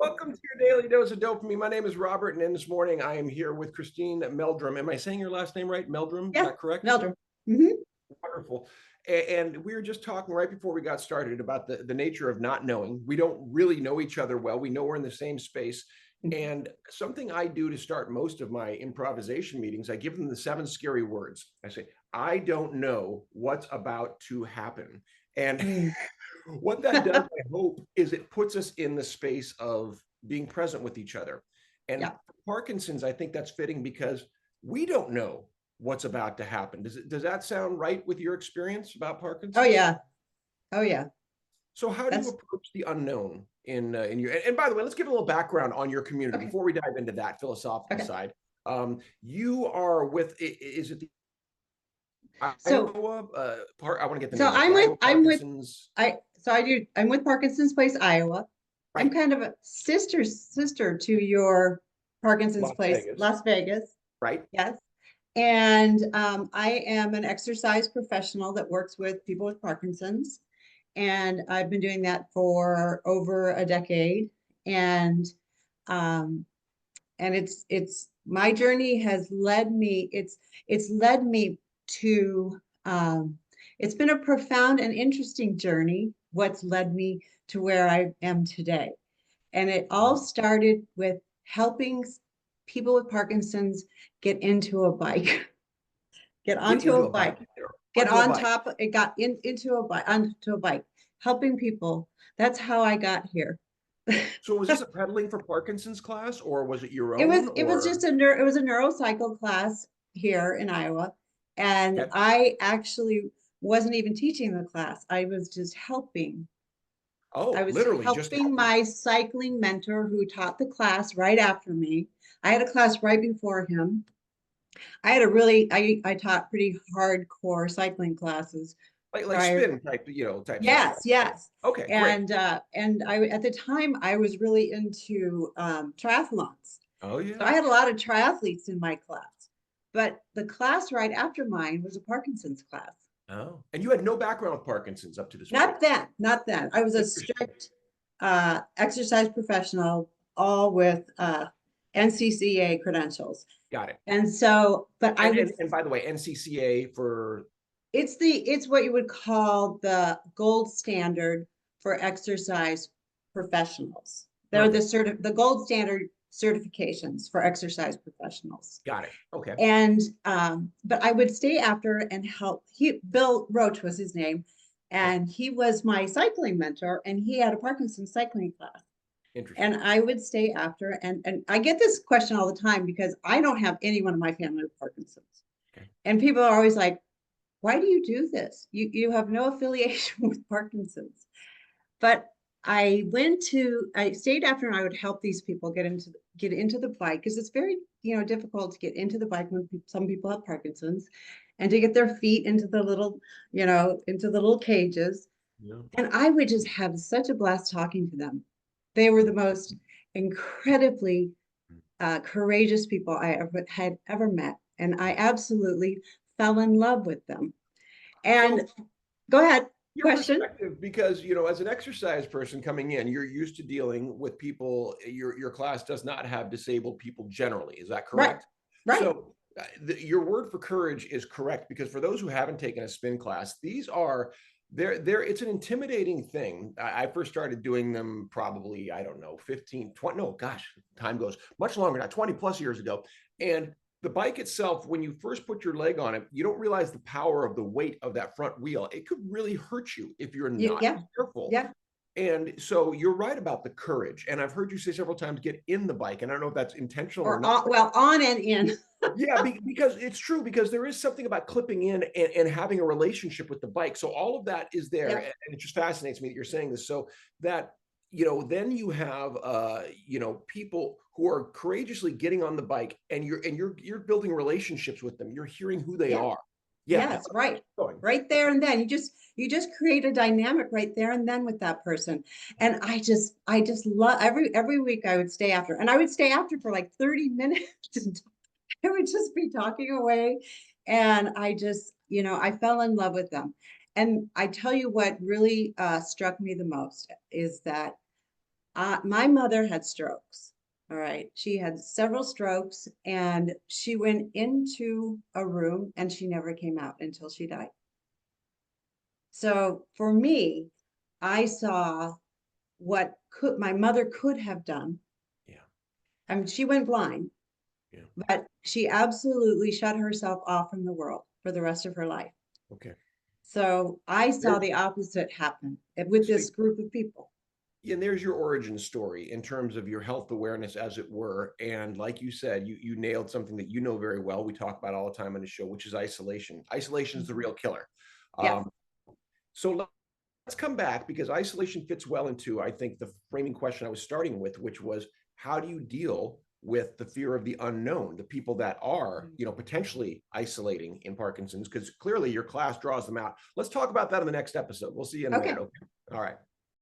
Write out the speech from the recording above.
Welcome to your daily dose of dopamine. My name is Robert, and this morning I am here with Christine Meldrum. Am I saying your last name right? Meldrum? Is Yeah, that correct? Mildred. Hmm. Wonderful. And we were just talking right before we got started about the nature of not knowing. We don't really know each other well. We know we're in the same space. And something I do to start most of my improvisation meetings, I give them the 7 scary words. I say, I don't know what's about to happen. And Mm. what that does, I hope, is it puts us in the space of being present with each other. And Yeah. for Parkinson's, I think that's fitting because we don't know what's about to happen. Does that sound right with your experience about Oh Parkinson's? yeah. Oh yeah. So how do you That's approach the unknown in your and by the way, let's give a little background on your community okay. before we dive into that philosophical Okay. side. You are with is it the So Iowa part? I want to get the so name right. The Iowa I'm with Parkinson's, I'm with Parkinson's Place, Iowa. I'm right? kind of a sister to your Parkinson's Las Place, Vegas, Las Vegas. right? Yes. And I am an exercise professional that works with people with Parkinson's. And I've been doing that for over a decade. And um, it's my journey has led me it's led me to it's been a profound and interesting journey what's led me to where I am today, and it all started with helping people with Parkinson's get into a bike, get Get onto into a a bike bike, or get onto a on bike. top. It got into a bike, onto a bike, helping people. That's how I got here. So was this a pedaling for Parkinson's class, or was it your It was own, it was just or it was a neurocycle class here in Iowa, and okay? I actually wasn't even teaching the class. I was just helping. I Oh, was literally just helping helping. my cycling mentor who taught the class right after me. I had a class right before him. I had a really I taught pretty hardcore cycling classes Like prior. spin type, type stuff, Yes, right? yes. Okay, great. And I at the time I was really into triathlons. Oh So yeah. I had a lot of triathletes in my class, but the class right after mine was a Parkinson's class. Oh, and you had no background with Parkinson's up to this point. Not then, not then. I was a Interesting. strict exercise professional, all with NCCA credentials. Got it. And so, but I would, And by the way, NCCA for it's what you would call the gold standard for exercise professionals. They're perfect. the gold standard certifications for exercise professionals. Got it. Okay. And but I would stay after and help. Bill Roach was his name, Okay. and he was my cycling mentor, and he had a Parkinson's cycling class. Interesting. And I would stay after, and I get this question all the time because I don't have anyone in my family with Parkinson's. Okay. And people are always like, why do you do this? You have no affiliation with Parkinson's. But I stayed after, and I would help these people get into the bike, because it's very, difficult to get into the bike when some people have Parkinson's, and to get their feet into the little, into the little cages. Yeah. And I would just have such a blast talking to them. They were the most incredibly courageous people I had ever met. And I absolutely fell in love with them. So And go ahead, your question. perspective, because as an exercise person coming in, you're used to dealing with people. Your class does not have disabled people generally. Is that Right, correct? right. So your word for courage is correct, because for those who haven't taken a spin class, these are they're it's an intimidating thing. I first started doing them probably, I don't know, 15, 20, no, gosh, time goes much longer now, 20 plus years ago. And the bike itself, when you first put your leg on it, you don't realize the power of the weight of that front wheel. It could really hurt you if you're not Yeah, careful. yeah. And so you're right about the courage. And I've heard you say several times, get in the bike. And I don't know if that's intentional or Or not. on, well, on and in. Yeah, because it's true, because there is something about clipping in and having a relationship with the bike. So all of that is there. Yeah, And it just fascinates me that you're saying this. So that, then you have, people who are courageously getting on the bike, and you're building relationships with them. You're hearing who they yeah. are. Yeah. Yes, right. Going. Right there and then. You just create a dynamic right there and then with that person. And I just love every week I would stay after. And I would stay after for like 30 minutes. I would just be talking away. And I fell in love with them. And I tell you what really struck me the most is that My mother had strokes. All right. She had several strokes and she went into a room and she never came out until she died. So for me, I saw what could my mother could have done. Yeah. I mean, she went blind, Yeah. but she absolutely shut herself off from the world for the rest of her life. Okay. So I saw There, the opposite happen with so this group of people. and there's your origin story in terms of your health awareness, as it were. And like you said, you nailed something that you know very well. We talk about all the time on the show, which is isolation. Isolation is the real killer. Yes. Um, so let's come back because isolation fits well into, I think, the framing question I was starting with, which was how do you deal with the fear of the unknown, the people that are, potentially isolating in Parkinson's, because clearly your class draws them out. Let's talk about that in the next episode. We'll see you in a minute. Okay. Okay. All right.